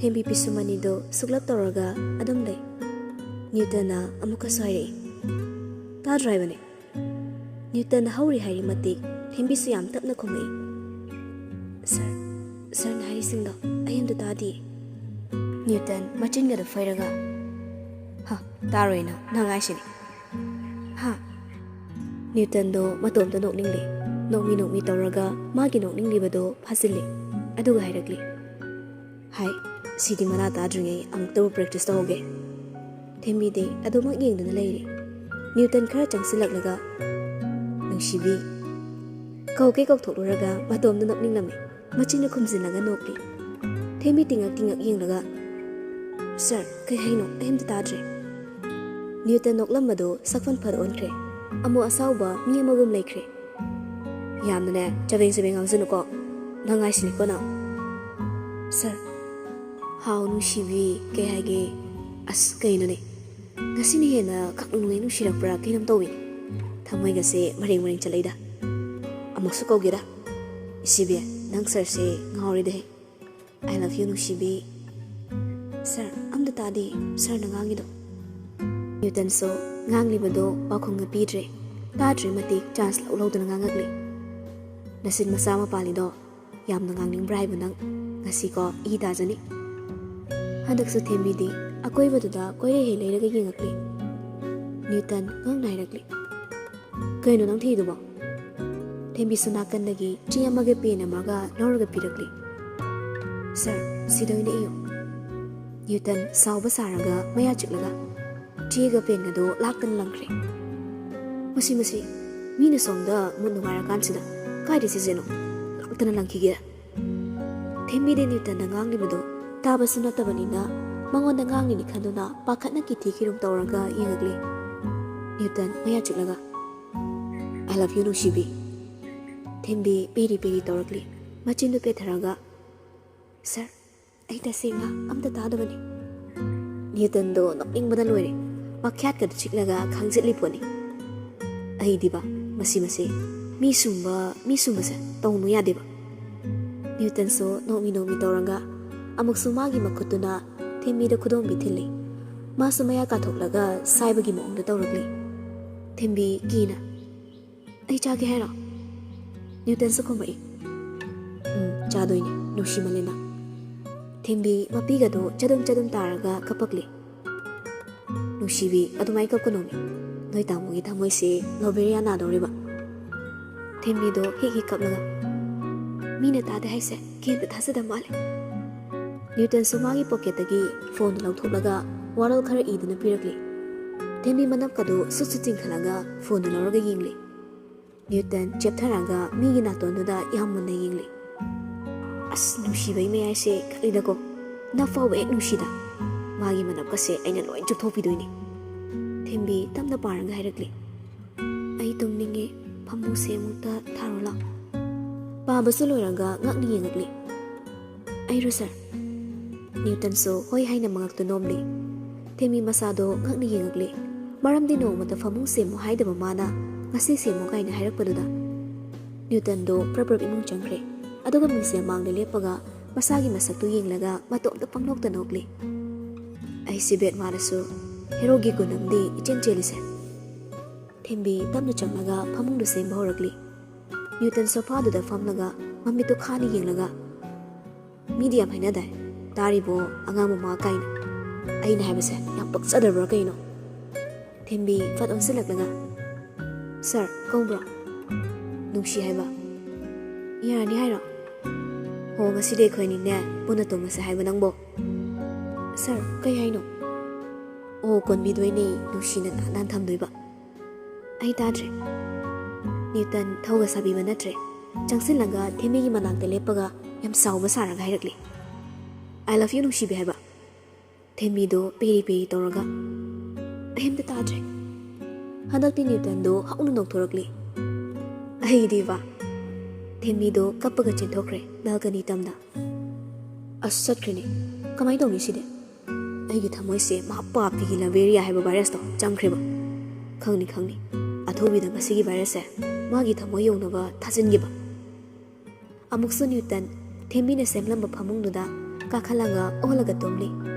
ꯊꯦꯝꯕꯤ ꯄꯤꯁꯨꯃꯅꯤꯗꯣ ꯁꯨꯛꯂꯞ ꯇꯧꯔꯒ ꯑꯗꯨꯝ ꯂꯩ꯫ ꯅ꯭ꯌꯨꯇꯟꯅ ꯑꯃꯨꯛꯀꯁꯨ ꯍꯥꯏꯔꯛꯏ, ꯇꯥꯗ꯭ꯔꯣ ꯍꯥꯏꯕꯅꯦ? ꯅ꯭ꯌꯨꯇꯟꯅ ꯍꯧꯔꯤ ꯍꯥꯏꯔꯤ ꯃꯇꯤꯛ ꯊꯦꯝꯕꯤꯁꯨ ꯌꯥꯝ ꯇꯞꯅ ꯈꯨꯝꯃꯛꯏ, ꯁꯔꯅ ꯍꯥꯏꯔꯤꯁꯤꯡꯗꯣ ꯑꯩ ꯑꯝꯇ ꯇꯥꯗꯤꯌꯦ꯫ ꯅ꯭ꯌꯨꯇꯟ ꯃꯆꯤꯟꯒꯗꯣ ꯐꯩꯔꯒ, ꯇꯥꯔꯣꯏꯅ ꯅꯪ ꯍꯥꯏꯁꯤꯅꯤ꯫ ꯅ꯭ꯌꯨꯇꯟꯗꯣ ꯃꯇꯣꯝꯇ ꯅꯣꯛꯅꯤꯡꯂꯤ꯫ ꯅꯣꯛꯃꯤ ꯇꯧꯔꯒ ꯃꯥꯒꯤ ꯅꯣꯛꯅꯤꯡꯂꯤꯕꯗꯣ ꯐꯥꯖꯤꯜꯂꯤ꯫ ꯑꯗꯨꯒ ꯍꯥꯏꯔꯛꯂꯤ, ꯁꯤꯗꯤ ꯃꯅꯥ ꯇꯥꯗ꯭ꯔꯤꯉꯩ ꯑꯃꯨꯛꯇꯕꯨ ꯄ꯭ꯔꯦꯛꯇꯤꯁ ꯇꯧꯍꯧꯒꯦ꯫ ꯊꯦꯝꯕꯤꯗꯤ ꯑꯗꯨꯃꯛ ꯌꯦꯡꯗꯨꯅ ꯂꯩꯔꯤ꯫ ꯅ꯭ꯌꯨꯇꯟ ꯈꯔ ꯆꯪꯁꯤꯜꯂꯛꯂꯒ, ꯅꯨꯡꯁꯤꯕꯤ ꯀꯧꯒꯦ ꯀꯧꯊꯣꯛꯂꯨꯔꯒ ꯃꯇꯣꯝꯗ ꯅꯣꯛꯅꯤꯡꯂꯝꯃꯤ꯫ ꯃꯆꯤꯟꯅ ꯈꯨꯝꯖꯤꯜꯂꯒ ꯅꯣꯛꯂꯤ꯫ ꯊꯦꯝꯕꯤ ꯇꯤꯡꯉꯛ ꯌꯦꯡꯂꯒ, ꯁꯔ ꯀꯩ ꯍꯥꯏꯅꯣ? ꯑꯩ ꯑꯝꯇ ꯇꯥꯗ꯭ꯔꯦ꯫ ꯅ꯭ꯌꯨꯇꯟ ꯅꯣꯛꯂꯝꯕꯗꯣ ꯁꯛꯐꯟ ꯐꯗ ꯑꯣꯟꯈ꯭ꯔꯦ꯫ ꯑꯃꯨꯛ ꯑꯁꯥꯎꯕ ꯃꯤ ꯑꯃꯒꯨꯝ ꯂꯩꯈ꯭ꯔꯦ꯫ ꯌꯥꯝꯅꯅꯦ ꯆꯕꯦꯡ ꯉꯥꯡꯖꯅꯨꯀꯣ, ꯅꯪ ꯍꯥꯏꯁꯤꯅꯤꯀꯣ ꯅꯪ꯫ ꯁꯔ, ꯍꯥꯎ ꯅꯨꯡꯁꯤꯕꯤ ꯀꯩ ꯍꯥꯏꯒꯦ? ꯑꯁ ꯀꯩꯅꯣꯅꯦ, ꯉꯁꯤꯅ ꯍꯦꯟꯅ ꯈꯪꯅꯨꯡ ꯅꯨꯡꯁꯤꯔꯛꯄ꯭ꯔꯥ ꯀꯩꯅꯣꯝ ꯇꯧꯏ꯫ ꯊꯃꯣꯏꯒꯁꯦ ꯃꯔꯦꯡ ꯆꯠꯂꯛꯏꯗ꯫ ꯑꯃꯨꯛꯁꯨ ꯀꯧꯒꯦꯗ꯫ ꯏꯁꯤꯕꯤ ꯅꯪ ꯁꯔꯁꯦ ꯉꯥꯎꯔꯤꯗꯍꯦ꯫ ꯑꯥꯏ ꯂꯚ ꯌꯨ ꯅꯨꯡꯁꯤꯕꯤ꯫ ꯁꯔ ꯑꯝꯇ ꯇꯥꯗꯦ ꯁꯔꯅ ꯉꯥꯡꯉꯤꯗꯣ꯫ ꯅ꯭ꯌꯨꯇꯟꯁꯨ ꯉꯥꯡꯂꯤꯕꯗꯣ ꯄꯥꯎꯈꯨꯝꯒ ꯄꯤꯗ꯭ꯔꯦ꯫ ꯇꯥꯗ꯭ꯔꯤ ꯃꯇꯤꯛ ꯆꯥꯟꯁ ꯂꯧꯗꯨꯅ ꯉꯥꯡꯉꯛꯂꯤ, ꯅꯆꯤꯟ ꯃꯆꯥ ꯑꯃ ꯄꯥꯜꯂꯤꯗꯣ ꯌꯥꯝꯅ ꯉꯥꯡꯅꯤꯡꯕ꯭ꯔꯥ ꯍꯥꯏꯕ ꯅꯪ? ꯉꯁꯤꯀꯣ ꯏ ꯇꯥꯖꯅꯤ꯫ ꯍꯟꯗꯛꯁꯨ ꯊꯦꯝꯕꯤꯗꯤ ꯑꯀꯣꯏꯕꯗꯨꯗ ꯀꯣꯏꯔꯩ ꯂꯩꯔꯒ ꯌꯦꯡꯉꯛꯂꯤ꯫ ꯅ꯭ꯌꯨꯇꯟ ꯉꯛꯅ ꯍꯥꯏꯔꯛꯂꯤ, ꯀꯩꯅꯣ ꯅꯪ ꯊꯤꯗꯨꯕꯣ? ꯊꯦꯝꯕꯤꯁꯨ ꯅꯥꯀꯟꯗꯒꯤ ꯆꯦ ꯑꯃꯒ ꯄꯦꯟ ꯑꯃꯒ ꯂꯧꯔꯒ ꯄꯤꯔꯛꯂꯤ꯫ ꯁꯔ ꯁꯤꯗ ꯑꯣꯏꯅ ꯏꯌꯨ꯫ ꯅ꯭ꯌꯨꯇꯟ ꯁꯥꯎꯕ ꯁꯥꯔꯒ ꯃꯌꯥ ꯆꯤꯛꯂꯒ ꯆꯦꯒ ꯄꯦꯟꯒꯗꯣ ꯂꯥꯛꯇꯅ ꯂꯪꯈ꯭ꯔꯦ꯫ ꯃꯁꯤ ꯃꯤꯅ ꯁꯣꯝꯗ ꯃꯨꯠ ꯅꯨꯡꯉꯥꯏꯔꯀꯥꯟꯁꯤꯗ ꯀꯥꯏꯗ ꯆꯦꯁꯦꯅꯣ? ꯂꯥꯛꯇꯅ ꯂꯪꯈꯤꯒꯦ꯫ ꯊꯦꯝꯕꯤꯗꯤ ꯅ꯭ꯌꯨꯇꯟꯅ ꯉꯥꯡꯂꯤꯕꯗꯣ ꯇꯥꯕꯁꯨ ꯅꯠꯇꯕꯅꯤꯅ ꯃꯉꯣꯟꯗ ꯉꯥꯡꯂꯤꯅꯤ ꯈꯟꯗꯨꯅ ꯄꯥꯈꯠꯅ ꯀꯤꯊꯤ ꯀꯤꯔꯨꯝ ꯇꯧꯔꯒ ꯌꯦꯡꯉꯛꯂꯤ꯫ ꯅ꯭ꯌꯨꯇꯟ ꯃꯌꯥ ꯆꯤꯛꯂꯒ, ꯑꯥꯏ ꯂꯚ ꯌꯨ ꯅꯨꯡꯁꯤꯕꯤ꯫ ꯊꯦꯝꯕꯤ ꯄꯦꯔꯤ ꯇꯧꯔꯛꯂꯤ, ꯃꯆꯤꯟꯗꯨ ꯄꯦꯊꯔꯒ, ꯁꯔ ꯑꯩ ꯇꯁꯦꯡꯅ ꯑꯝꯇ ꯇꯥꯗꯕꯅꯤ꯫ ꯅ꯭ꯌꯨꯇꯟꯗꯣ ꯅꯣꯛꯅꯤꯡꯕꯅ ꯂꯣꯏꯔꯦ꯫ ꯃꯈ꯭ꯌꯥꯠꯀꯗ ꯆꯤꯛꯂꯒ ꯈꯥꯡꯖꯤꯠꯂꯤ ꯄꯣꯠꯅꯤ꯫ ꯑꯩꯗꯤꯕ ꯃꯁꯤ ꯃꯤ ꯁꯨꯝꯕꯁꯦ ꯇꯧꯅꯨ ꯌꯥꯗꯦꯕ꯫ ꯅ꯭ꯌꯨꯇꯟꯁꯨ ꯅꯣꯛꯃꯤ ꯇꯧꯔꯒ ꯑꯃꯨꯛꯁꯨ ꯃꯥꯒꯤ ꯃꯈꯨꯠꯇꯨꯅ ꯊꯦꯝꯕꯤꯗ ꯈꯨꯗꯣꯝꯕꯤ ꯊꯤꯜꯂꯤ꯫ ꯃꯥꯁꯨ ꯃꯌꯥ ꯀꯥꯊꯣꯛꯂꯒ ꯁꯥꯏꯕꯒꯤ ꯃꯑꯣꯡꯗ ꯇꯧꯔꯛꯂꯤ꯫ ꯊꯦꯝꯕꯤ ꯀꯤꯅ, ꯑꯩ ꯆꯥꯒꯦ ꯍꯥꯏꯔꯣ? ꯅ꯭ꯌꯨꯇꯟꯁꯨ ꯈꯨꯝꯃꯛꯏ, ꯆꯥꯗꯣꯏꯅꯤ ꯅꯨꯡꯁꯤꯃꯜꯂꯦꯅ꯫ ꯊꯦꯝꯕꯤ ꯃꯄꯤꯒꯗꯣ ꯆꯗꯨꯝ ꯇꯥꯔꯒ ꯀꯞꯄꯛꯂꯤ꯫ ꯅꯨꯡꯁꯤꯕꯤ ꯑꯗꯨꯃꯥꯏꯅ ꯀꯞꯀꯅꯣꯃꯤ, ꯅꯣꯏ ꯇꯥꯃꯣꯒꯤ ꯊꯃꯣꯏꯁꯦ ꯂꯣꯕꯦꯔꯤꯌꯥ ꯅꯥꯗꯧꯔꯤꯕ꯫ ꯊꯦꯝꯕꯤꯗꯣ ꯍꯤꯛ ꯀꯞꯂꯒ, ꯃꯤꯅ ꯇꯥꯗꯦ ꯍꯥꯏꯁꯦ ꯀꯦꯝꯇ ꯊꯥꯖꯗꯕ ꯃꯥꯜꯂꯦ꯫ ꯅ꯭ꯌꯨꯇꯟꯁꯨ ꯃꯥꯒꯤ ꯄꯣꯀꯦꯠꯇꯒꯤ ꯐꯣꯟꯗꯨ ꯂꯧꯊꯣꯛꯂꯒ ꯋꯥꯔꯣꯜ ꯈꯔ ꯏꯗꯨꯅ ꯄꯤꯔꯛꯂꯤ꯫ ꯊꯦꯝꯕꯤ ꯃꯅꯞꯀꯗꯣ ꯁꯨꯠ ꯆꯤꯡꯈꯠꯂꯒ ꯐꯣꯟꯗꯨ ꯂꯧꯔꯒ ꯌꯦꯡꯂꯤ꯫ ꯅ꯭ꯌꯨꯇꯟ ꯆꯦꯞꯊꯔꯒ ꯃꯤꯒꯤ ꯅꯥꯇꯣꯟꯗꯨꯗ ꯌꯥꯝ ꯃꯨꯟꯅ ꯌꯦꯡꯂꯤ꯫ ꯑꯁ ꯅꯨꯡꯁꯤꯕꯩ ꯃꯌꯥꯏꯁꯦ ꯈꯠꯂꯤꯗꯀꯣ, ꯅꯞ ꯐꯥꯎꯕ ꯍꯦꯛ ꯅꯨꯡꯁꯤꯗ, ꯃꯥꯒꯤ ꯃꯅꯞꯀꯁꯦ ꯑꯩꯅ ꯂꯣꯏ ꯆꯨꯞꯊꯣꯛꯄꯤꯗꯣꯏꯅꯤ꯫ ꯊꯦꯝꯕꯤ ꯇꯞꯅ ꯄꯥꯔꯒ ꯍꯥꯏꯔꯛꯂꯤ, ꯑꯩ ꯇꯨꯝꯅꯤꯡꯉꯦ, ꯐꯃꯨꯡꯁꯦ ꯑꯃꯨꯛꯇ ꯊꯥꯔꯣ ꯂꯥꯎ꯫ ꯄꯥꯕꯁꯨ ꯂꯣꯏꯔꯒ ꯉꯛꯅ ꯌꯦꯡꯉꯛꯂꯤ꯫ ꯑꯩꯔꯣ ꯁꯔ? ꯅ꯭ꯌꯨꯇꯟꯁꯨ ꯍꯣꯏ ꯍꯥꯏꯅ ꯃꯉꯛꯇꯨ ꯅꯣꯝꯂꯤ꯫ ꯊꯦꯝꯕꯤ ꯃꯁꯥꯗꯣ ꯉꯛꯅ ꯌꯦꯡꯉꯛꯂꯤ꯫ ꯃꯔꯝꯗꯤ ꯅꯣꯡꯃꯇ ꯐꯃꯨꯡ ꯁꯦꯝꯃꯨ ꯍꯥꯏꯗꯕ ꯃꯥꯅ ꯉꯁꯤ ꯁꯦꯝꯃꯨ ꯀꯥꯏꯅ ꯍꯥꯏꯔꯛꯄꯗꯨꯗ꯫ ꯅ꯭ꯌꯨꯇꯟꯗꯣ ꯄ꯭ꯔꯞ ꯏꯃꯨꯡ ꯆꯪꯈ꯭ꯔꯦ꯫ ꯑꯗꯨꯒ ꯃꯤꯡꯁꯦꯜ ꯃꯥꯡꯗ ꯂꯦꯞꯄꯒ ꯃꯁꯥꯒꯤ ꯃꯁꯛꯇꯨ ꯌꯦꯡꯂꯒ ꯃꯇꯣꯝꯇ ꯄꯪꯅꯣꯛꯇ ꯅꯣꯛꯂꯤ꯫ ꯑꯩꯁꯤ ꯕꯦꯠ ꯋꯥꯔꯁꯨ ꯍꯦꯔꯣꯒꯤ ꯒꯨꯟ ꯑꯃꯗꯤ ꯏꯆꯦꯟ ꯆꯦꯜꯂꯤꯁꯦ꯫ ꯊꯦꯝꯕꯤ ꯇꯞꯅ ꯆꯪꯂꯒ ꯐꯃꯨꯡꯗꯨ ꯁꯦꯝꯕ ꯍꯧꯔꯛꯂꯤ꯫ ꯅ꯭ꯌꯨꯇꯟ ꯁꯣꯐꯥꯗꯨꯗ ꯐꯝꯂꯒ ꯃꯃꯤꯠꯇꯨ ꯈꯥꯅ ꯌꯦꯡꯂꯒ, ꯃꯤꯗꯤ ꯌꯥꯝ ꯍꯥꯏꯅꯗꯥꯏ ꯇꯥꯔꯤꯕꯣ ꯑꯉꯥꯡ ꯃꯃꯥ ꯀꯥꯏꯅ, ꯑꯩꯅ ꯍꯥꯏꯕꯁꯦ ꯌꯥꯝ ꯄꯛꯆꯗꯕ꯭ꯔꯥ ꯀꯩꯅꯣ? ꯊꯦꯝꯕꯤ ꯐꯠ ꯑꯣꯟꯁꯤꯜꯂꯛꯂꯒ, ꯁꯔ ꯀꯧꯕ꯭ꯔꯣ? ꯅꯨꯡꯁꯤ ꯍꯥꯏꯕ? ꯌꯥꯔꯅꯤ ꯍꯥꯏꯔꯣ? ꯍꯣ ꯉꯁꯤꯗꯤ ꯑꯩꯈꯣꯏꯅꯤꯅꯦ ꯄꯨꯟꯅ ꯇꯨꯝꯃꯁꯦ ꯍꯥꯏꯕ ꯅꯪꯕꯣ? ꯁꯔ ꯀꯩ ꯍꯥꯏꯅꯣ? ꯑꯣ ꯀꯣꯟꯕꯤꯗꯣꯏꯅꯦ, ꯅꯨꯡꯁꯤꯅ ꯅꯥꯟ ꯊꯝꯗꯣꯏꯕ꯫ ꯑꯩ ꯇꯥꯗ꯭ꯔꯦ꯫ ꯅ꯭ꯌꯨꯇꯟ ꯊꯧꯒ ꯁꯥꯕꯤꯕ ꯅꯠꯇ꯭ꯔꯦ꯫ ꯆꯪꯁꯤꯜꯂꯒ ꯊꯦꯝꯕꯤꯒꯤ ꯃꯅꯥꯛꯇ ꯂꯦꯞꯄꯒ ꯌꯥꯝ ꯁꯥꯎꯕ ꯁꯥꯔꯒ ꯍꯥꯏꯔꯛꯂꯤ, ꯑꯥꯏ ꯂꯚ ꯌꯨ ꯅꯨꯡꯁꯤꯕꯤ ꯍꯥꯏꯕ꯫ ꯊꯦꯝꯕꯤꯗꯣ ꯄꯦꯔꯤ ꯇꯧꯔꯒ, ꯑꯩ ꯑꯝꯇ ꯇꯥꯗ꯭ꯔꯦ꯫ ꯍꯟꯗꯛꯇꯤ ꯅ꯭ꯌꯨꯇꯟꯗꯣ ꯍꯧꯅ ꯅꯣꯛꯊꯣꯔꯛꯂꯤ꯫ ꯑꯩꯗꯤꯕ꯫ ꯊꯦꯝꯕꯤꯗꯣ ꯀꯞꯄꯒ ꯆꯦꯟꯊꯣꯛꯈ꯭ꯔꯦ ꯕꯦꯜꯀꯅꯤ ꯇꯝꯅ꯫ ꯑꯁ ꯆꯠꯈ꯭ꯔꯦꯅꯦ, ꯀꯃꯥꯏꯅ ꯇꯧꯅꯤ ꯁꯤꯗꯤ? ꯑꯩꯒꯤ ꯊꯃꯣꯏꯁꯦ ꯃꯍꯥꯄꯥꯄꯤꯒꯤ ꯂꯕꯦꯔꯤꯌꯥ ꯍꯥꯏꯕ ꯚꯥꯏꯔꯁꯇꯣ ꯆꯪꯈ꯭ꯔꯦꯕ꯫ ꯈꯪꯅꯤ ꯑꯊꯨꯕꯤꯗ ꯃꯁꯤꯒꯤ ꯚꯥꯏꯔꯁꯁꯦ ꯃꯥꯒꯤ ꯊꯃꯣꯏ ꯌꯧꯅꯕ ꯊꯥꯖꯤꯟꯈꯤꯕ꯫ ꯑꯃꯨꯛꯁꯨ ꯅ꯭ꯌꯨꯇꯟ ꯊꯦꯝꯕꯤꯅ ꯁꯦꯝꯂꯝꯕ ꯐꯃꯨꯡꯗꯨꯗ ꯀꯥꯈꯠꯂꯒ ꯑꯣꯜꯂꯒ ꯇꯨꯝꯂꯤ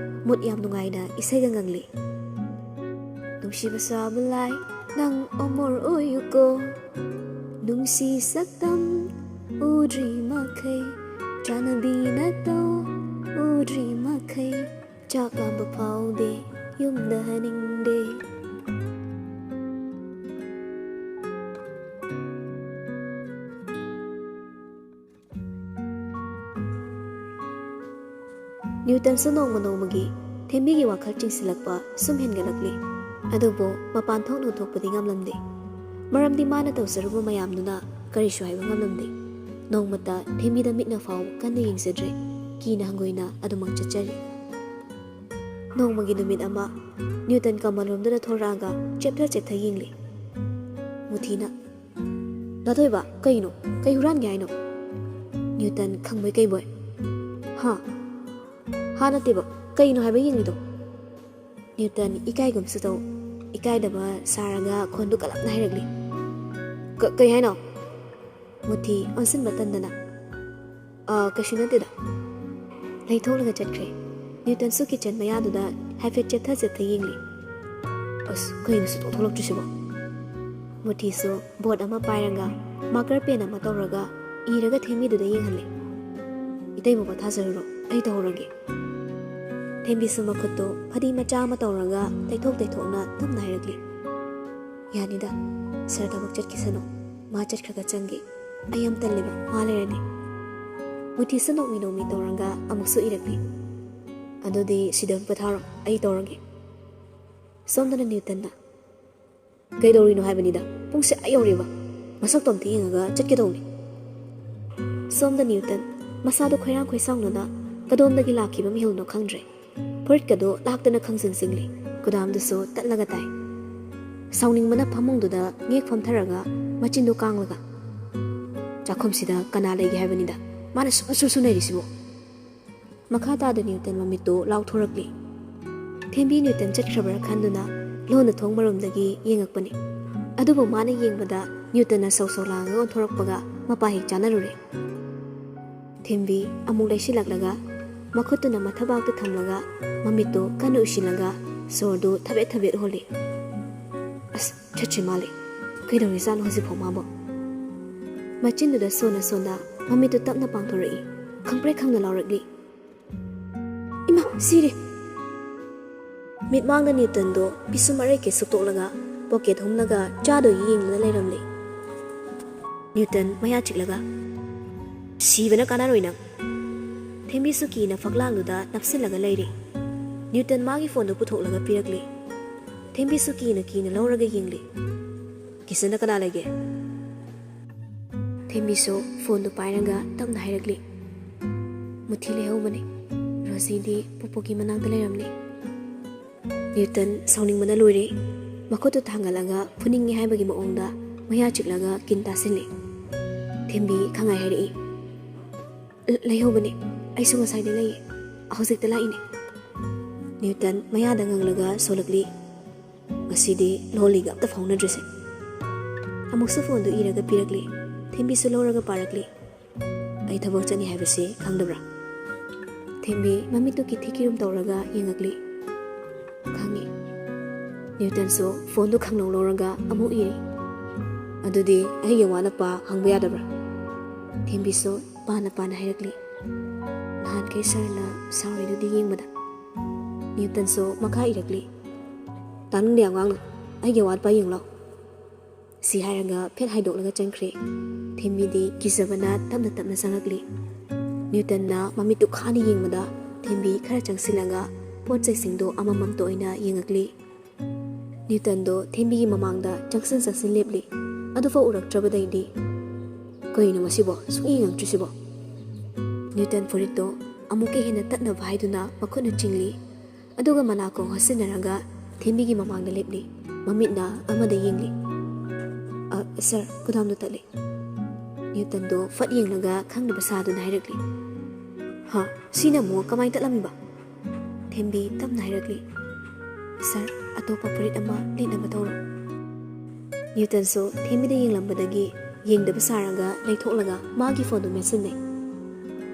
ꯃꯨꯠ ꯌꯥꯝ ꯅꯨꯡꯉꯥꯏꯅ ꯏꯁꯩꯒ ꯉꯪꯂꯤ ꯅꯨꯡꯁꯤꯕ ꯁꯥꯕ ꯂꯥꯏ ꯅꯪ ꯑꯃꯣꯔ ꯑꯣꯏꯌꯨꯀꯣ ꯅꯨꯡꯁꯤ ꯁꯛꯇꯝ ꯎꯗ꯭ꯔꯤ ꯃꯈꯩ ꯆꯥꯅꯕꯤ ꯅꯠꯇꯧ ꯎꯗ꯭ꯔꯤ ꯃꯈꯩ ꯆꯥꯛ ꯂꯥꯝꯕ ꯐꯥꯎꯗꯦ ꯌꯨꯝꯗ ꯍꯟꯅꯤꯡꯗꯦ ꯅ꯭ꯌꯨꯇꯟꯁꯨ ꯅꯣꯡꯃ ꯅꯣꯡꯃꯒꯤ ꯊꯦꯝꯕꯤꯒꯤ ꯋꯥꯈꯜ ꯆꯤꯡꯁꯤꯜꯂꯛꯄ ꯁꯨꯝ ꯍꯦꯟꯒꯠꯂꯛꯂꯤ ꯑꯗꯨꯕꯨ ꯃꯄꯥꯟ ꯊꯣꯛꯅ ꯎꯊꯣꯛꯄꯗꯤ ꯉꯝꯂꯝꯗꯦ ꯃꯔꯝꯗꯤ ꯃꯥꯅ ꯇꯧꯖꯔꯨꯕ ꯃꯌꯥꯝꯗꯨꯅ ꯀꯔꯤꯁꯨ ꯍꯥꯏꯕ ꯉꯝꯂꯝꯗꯦ ꯅꯣꯡꯃꯇ ꯊꯦꯝꯕꯤꯗ ꯃꯤꯠꯅ ꯐꯥꯎ ꯀꯟꯅ ꯌꯦꯡꯖꯗ꯭ꯔꯦ ꯀꯤꯅ ꯍꯪꯒꯣꯏꯅ ꯑꯗꯨꯃꯛ ꯆꯠꯆꯔꯤ ꯅꯣꯡꯃꯒꯤ ꯅꯨꯃꯤꯠ ꯑꯃ ꯅ꯭ꯌꯨꯇꯟ ꯀꯃꯟꯔꯣꯝꯗꯨꯗ ꯊꯣꯔꯛꯑꯒ ꯆꯦꯞꯊ ꯌꯦꯡꯂꯤ ꯃꯨꯊꯤꯅ ꯅꯥꯊꯣꯏꯕ ꯀꯩꯅꯣ ꯀꯩ ꯍꯨꯔꯥꯟꯒꯦ ꯍꯥꯏꯅꯣ ꯅ꯭ꯌꯨꯇꯟ ꯈꯪꯕꯣꯏ ꯀꯩꯕꯣꯏ ꯍꯥ ꯅꯠꯇꯦꯕ ꯀꯩꯅꯣ ꯍꯥꯏꯕ ꯌꯦꯡꯂꯤꯗꯣ ꯅ꯭ꯌꯨꯇꯟ ꯏꯀꯥꯏꯒꯨꯝꯁꯨ ꯇꯧ ꯏꯀꯥꯏꯗꯕ ꯁꯥꯔꯒ ꯈꯣꯟꯗꯨ ꯀꯜꯂꯞꯅ ꯍꯥꯏꯔꯛꯂꯤ ꯀꯩ ꯍꯥꯏꯅꯣ ꯃꯨꯊꯤ ꯑꯣꯟꯁꯤꯟꯕ ꯇꯟꯗꯅ ꯀꯩꯁꯨ ꯅꯠꯇꯦꯗ ꯂꯩꯊꯣꯛꯂꯒ ꯆꯠꯈ꯭ꯔꯦ ꯅ꯭ꯌꯨꯇꯟꯁꯨ ꯀꯤꯆꯟ ꯃꯌꯥꯗꯨꯗ ꯍꯥꯏꯐꯦꯠ ꯆꯦꯞꯊ ꯌꯦꯡꯂꯤ ꯑꯁ ꯀꯩꯅꯣ ꯁꯨꯛꯊꯣꯛ ꯊꯣꯛꯂꯛꯇ꯭ꯔꯤꯁꯤꯕꯣ ꯃꯨꯊꯤꯁꯨ ꯕꯣꯔꯗ ꯑꯃ ꯄꯥꯏꯔꯒ ꯃꯥꯔꯀꯔ ꯄꯦꯟ ꯑꯃ ꯇꯧꯔꯒ ꯏꯔꯒ ꯊꯦꯝꯕꯤꯗꯨꯗ ꯌꯦꯡꯍꯜꯂꯤ ꯏꯇꯩꯃ ꯄꯣꯊꯥꯖꯔꯨꯔꯣ ꯑꯩ ꯇꯧꯍꯧꯔꯒꯦ ꯊꯦꯝꯕꯤꯁꯨ ꯃꯈꯨꯠꯇꯣ ꯐꯗꯤ ꯃꯆꯥ ꯑꯃ ꯇꯧꯔꯒ ꯇꯩꯊꯣꯛꯅ ꯇꯞꯅ ꯍꯥꯏꯔꯛꯂꯤ ꯌꯥꯅꯤꯗ ꯁꯥꯔ ꯊꯕꯛ ꯆꯠꯈꯤꯁꯅꯨ ꯃꯥ ꯆꯠꯈ꯭ꯔꯒ ꯆꯪꯒꯦ ꯑꯩ ꯌꯥꯝ ꯇꯜꯂꯦꯕ ꯃꯥ ꯂꯩꯔꯗꯤ ꯃꯨꯊꯤꯁꯨ ꯅꯣꯛꯃꯤ ꯇꯧꯔꯒ ꯑꯃꯨꯛꯁꯨ ꯏꯔꯛꯂꯤ ꯑꯗꯨꯗꯤ ꯁꯤꯗ ꯄꯣꯊꯥꯔꯣ ꯑꯩ ꯇꯧꯔꯒꯦ ꯁꯣꯝꯗꯅ ꯅ꯭ꯌꯨꯇꯟꯅ ꯀꯩꯗꯧꯔꯤꯅꯣ ꯍꯥꯏꯕꯅꯤꯗ ꯄꯨꯡꯁꯦ ꯌꯧꯔꯦꯕ ꯃꯁꯛꯇꯣ ꯑꯝꯇ ꯌꯦꯡꯉꯒ ꯆꯠꯀꯦ ꯁꯣꯝꯗ ꯅ꯭ꯌꯨꯇꯟ ꯃꯁꯥꯗꯣ ꯈꯣꯏꯔꯥꯡ ꯈꯣꯏꯁꯥꯎꯅꯅ ꯀꯗꯣꯝꯗꯒꯤ ꯂꯥꯛꯈꯤꯕ ꯃꯤꯍꯨꯜꯅꯣ ꯈꯪꯗ꯭ꯔꯦ ꯐꯨꯔꯤꯠꯀꯗꯣ ꯂꯥꯛꯇꯅ ꯈꯪꯁꯤꯡ ꯀꯨꯗꯥꯝꯗꯨꯁꯨ ꯇꯠꯂꯒ ꯇꯥꯏ ꯁꯥꯎꯅꯤꯡꯕꯅ ꯐꯃꯨꯡꯗꯨꯗ ꯉꯦꯛ ꯐꯝꯊꯔꯒ ꯃꯆꯤꯟꯗꯣ ꯀꯥꯡꯂꯒ ꯆꯥꯛꯈꯨꯝꯁꯤꯗ ꯀꯅꯥ ꯂꯩꯒꯦ ꯍꯥꯏꯕꯅꯤꯗ ꯃꯥꯅ ꯁꯨ ꯅꯩꯔꯤꯁꯤꯕꯣ ꯃꯈꯥ ꯇꯥꯗ ꯅ꯭ꯌꯨꯇꯟ ꯃꯃꯤꯠꯇꯣ ꯂꯥꯎꯊꯣꯔꯛꯂꯤ ꯊꯦꯝꯕꯤ ꯅ꯭ꯌꯨꯇꯟ ꯆꯠꯈ꯭ꯔꯕ꯭ꯔꯥ ꯈꯟꯗꯨꯅ ꯂꯣꯟꯅ ꯊꯣꯡ ꯃꯔꯣꯝꯗꯒꯤ ꯌꯦꯡꯉꯛꯄꯅꯤ ꯑꯗꯨꯕꯨ ꯃꯥꯅ ꯌꯦꯡꯕꯗ ꯅ꯭ꯌꯨꯇꯟꯅ ꯁꯧ ꯂꯥꯡꯉꯒ ꯑꯣꯟꯊꯣꯔꯛꯄꯒ ꯃꯄꯥ ꯍꯦꯛ ꯆꯥꯅꯔꯨꯔꯦ ꯊꯦꯝꯕꯤ ꯑꯃꯨꯛ ꯂꯩꯁꯤꯜꯂꯛꯂꯒ ꯃꯈꯨꯠꯇꯨꯅ ꯃꯊꯕꯥꯛꯇ ꯊꯝꯂꯒ ꯃꯃꯤꯠꯇꯣ ꯀꯟꯅ ꯎꯏꯁꯤꯜꯂꯒ ꯁꯣꯔꯗꯨ ꯊꯕꯦꯠ ꯍꯣꯜꯂꯤ ꯑꯁ ꯆꯠꯇ꯭ꯔꯤ ꯃꯥꯜꯂꯤ ꯀꯩꯗꯧꯔꯤꯖꯥꯠꯅꯣ ꯍꯧꯖꯤꯛꯐꯥꯎ ꯃꯥꯕꯣ ꯃꯆꯤꯟꯗꯨꯗ ꯁꯣꯟꯅ ꯃꯃꯤꯠꯇꯨ ꯇꯞꯅ ꯄꯥꯡꯊꯣꯔꯛꯏ ꯈꯪꯄ꯭ꯔꯦꯛ ꯈꯪꯅ ꯂꯥꯎꯔꯛꯂꯤ ꯏꯃꯥ ꯁꯤꯔꯦ ꯃꯤꯠꯃꯥꯡꯗ ꯅ꯭ꯌꯨꯇꯟꯗꯣ ꯄꯤꯁꯨꯝ ꯑꯔꯩꯀꯩ ꯁꯨꯛꯇꯣꯛꯂꯒ ꯄꯣꯀꯦꯠ ꯍꯨꯝꯂꯒ ꯆꯥꯗꯣꯏꯒꯤ ꯌꯦꯡꯗꯨꯅ ꯂꯩꯔꯝꯂꯤ ꯅ꯭ꯌꯨꯇꯟ ꯃꯌꯥ ꯆꯤꯛꯂꯒ ꯁꯤꯕꯅ ꯀꯥꯟꯅꯔꯣꯏ ꯅꯪ ꯊꯦꯝꯕꯤꯁꯨ ꯀꯤꯅ ꯐꯛꯂꯥꯡꯗꯨꯗ ꯅꯞꯁꯤꯜꯂꯒ ꯂꯩꯔꯤ ꯅ꯭ꯌꯨꯇꯟ ꯃꯥꯒꯤ ꯐꯣꯟꯗꯨ ꯄꯨꯊꯣꯛꯂꯒ ꯄꯤꯔꯛꯂꯤ ꯊꯦꯝꯕꯤꯁꯨ ꯀꯤꯅ ꯂꯧꯔꯒ ꯌꯦꯡꯂꯤ ꯀꯤꯆꯟꯗ ꯀꯅꯥ ꯂꯩꯒꯦ ꯊꯦꯝꯕꯤꯁꯨ ꯐꯣꯟꯗꯨ ꯄꯥꯏꯔꯒ ꯇꯞꯅ ꯍꯥꯏꯔꯛꯂꯤ ꯃꯨꯊꯤ ꯂꯩꯍꯧꯕꯅꯤ ꯔꯣꯖꯤꯗꯤ ꯄꯨꯄꯨꯒꯤ ꯃꯅꯥꯛꯇ ꯂꯩꯔꯝꯂꯤ ꯅ꯭ꯌꯨꯇꯟ ꯁꯥꯎꯅꯤꯡꯕꯅ ꯂꯣꯏꯔꯦ ꯃꯈꯨꯠꯇꯨ ꯊꯥꯡꯒꯠꯂꯒ ꯐꯨꯅꯤꯡꯉꯦ ꯍꯥꯏꯕꯒꯤ ꯃꯑꯣꯡꯗ ꯃꯌꯥ ꯆꯤꯛꯂꯒ ꯀꯤꯟ ꯇꯥꯁꯤꯜꯂꯤ ꯊꯦꯝꯕꯤ ꯈꯪꯉꯥꯏ ꯍꯥꯏꯔꯛꯏ ꯂꯩꯍꯧꯕꯅꯤ ꯑꯩꯁꯨ ꯉꯁꯥꯏꯗ ꯂꯩꯌꯦ ꯍꯧꯖꯤꯛꯇ ꯂꯥꯛꯏꯅꯦ ꯅ꯭ꯌꯨꯇꯟ ꯃꯌꯥꯗ ꯉꯪꯂꯒ ꯁꯣꯜꯂꯛꯂꯤ ꯉꯁꯤꯗꯤ ꯂꯣꯜꯂꯤꯒ ꯑꯝꯇ ꯐꯥꯎꯅꯗ꯭ꯔꯤꯁꯦ ꯑꯃꯨꯛꯁꯨ ꯐꯣꯟꯗꯨ ꯏꯔꯒ ꯄꯤꯔꯛꯂꯤ ꯊꯦꯝꯕꯤꯁꯨ ꯂꯧꯔꯒ ꯄꯥꯔꯛꯂꯤ ꯑꯩ ꯊꯕꯛ ꯆꯠꯅꯤ ꯍꯥꯏꯕꯁꯤ ꯈꯪꯗꯕ꯭ꯔꯥ ꯊꯦꯝꯕꯤ ꯃꯃꯤꯠꯇꯨ ꯀꯤꯊꯤ ꯇꯧꯔꯒ ꯌꯦꯡꯉꯛꯂꯤ ꯈꯪꯉꯤ ꯅ꯭ꯌꯨꯇꯟꯁꯨ ꯐꯣꯟꯗꯨ ꯈꯪꯂꯧ ꯂꯧꯔꯒ ꯑꯃꯨꯛ ꯏꯔꯤ ꯑꯗꯨꯗꯤ ꯑꯩꯒꯤ ꯋꯥꯅꯄꯥ ꯍꯪꯕ ꯌꯥꯗꯕ꯭ꯔꯥ ꯊꯦꯝꯕꯤꯁꯨ ꯄꯥꯅ ꯍꯥꯏꯔꯛꯂꯤ ꯅꯍꯥꯟꯈꯩ ꯁꯥꯔꯅ ꯁꯥꯎꯔꯤꯗꯨꯗꯤ ꯌꯦꯡꯕꯗ ꯅ꯭ꯌꯨꯇꯟꯁꯨ ꯃꯈꯥ ꯏꯔꯛꯂꯤ ꯇꯥꯅꯤꯡꯗꯦ ꯑꯉꯥꯡꯅ ꯑꯩꯒꯤ ꯑꯋꯥꯠꯄ ꯌꯦꯡꯂꯣ ꯁꯤ ꯍꯥꯏꯔꯒ ꯐꯦꯠ ꯍꯥꯏꯗꯣꯛꯂꯒ ꯆꯪꯈ꯭ꯔꯦ ꯊꯦꯝꯕꯤꯗꯤ ꯀꯤꯖꯕꯅ ꯇꯞꯅ ꯆꯪꯉꯛꯂꯤ ꯅ꯭ꯌꯨꯇꯟꯅ ꯃꯃꯤꯠꯇꯨ ꯈꯥꯅ ꯌꯦꯡꯕꯗ ꯊꯦꯝꯕꯤ ꯈꯔ ꯆꯪꯁꯤꯜꯂꯒ ꯄꯣꯠ ꯆꯩꯁꯤꯡꯗꯣ ꯑꯃꯃꯝꯇ ꯑꯣꯏꯅ ꯌꯦꯡꯉꯛꯂꯤ ꯅ꯭ꯌꯨꯇꯟꯗꯣ ꯊꯦꯝꯕꯤꯒꯤ ꯃꯃꯥꯡꯗ ꯆꯪꯁꯤꯟ ꯂꯦꯞꯂꯤ ꯑꯗꯨꯐꯥꯎ ꯎꯔꯛꯇ꯭ꯔꯕꯗꯩꯗꯤ ꯀꯩꯅꯣ ꯃꯁꯤꯕꯣ ꯌꯦꯡꯉꯛꯇ꯭ꯔꯤꯁꯤꯕꯣ ꯅ꯭ꯌꯨꯇꯟ ꯐꯨꯔꯤꯠꯇꯣ ꯑꯃꯨꯛꯀ ꯍꯦꯟꯅ ꯇꯠꯅꯕ ꯍꯥꯏꯗꯨꯅ ꯃꯈꯨꯠꯅ ꯆꯤꯡꯂꯤ ꯑꯗꯨꯒ ꯃꯅꯥꯀꯣꯡ ꯍꯣꯠꯆꯤꯟꯅꯔꯒ ꯊꯦꯝꯕꯤꯒꯤ ꯃꯃꯥꯡꯗ ꯂꯦꯞꯂꯤ ꯃꯃꯤꯠꯅ ꯑꯃꯗ ꯌꯦꯡꯂꯤ ꯁꯥꯔ ꯀꯨꯗꯥꯝꯗꯣ ꯇꯠꯂꯤ ꯅ꯭ꯌꯨꯇꯟꯗꯣ ꯐꯠ ꯌꯦꯡꯂꯒ ꯈꯪꯗꯕ ꯁꯥꯗꯨꯅ ꯍꯥꯏꯔꯛꯂꯤ ꯁꯤꯅ ꯑꯃꯨꯛ ꯀꯃꯥꯏꯅ ꯇꯠꯂꯝꯃꯤꯕ ꯊꯦꯝꯕꯤ ꯇꯞꯅ ꯍꯥꯏꯔꯛꯂꯤ ꯁꯥꯔ ꯑꯇꯣꯞꯄ ꯐꯨꯔꯤꯠ ꯑꯃ ꯂꯤꯠꯅꯕ ꯇꯧꯔꯣ ꯅ꯭ꯌꯨꯇꯟꯁꯨ ꯊꯦꯝꯕꯤꯗ ꯌꯦꯡꯂꯝꯕꯗꯒꯤ ꯌꯦꯡꯗꯕ ꯁꯥꯔꯒ ꯂꯩꯊꯣꯛꯂꯒ ꯃꯥꯒꯤ ꯐꯣꯟꯗꯨ ꯃꯦꯠꯁꯤꯟꯅꯩ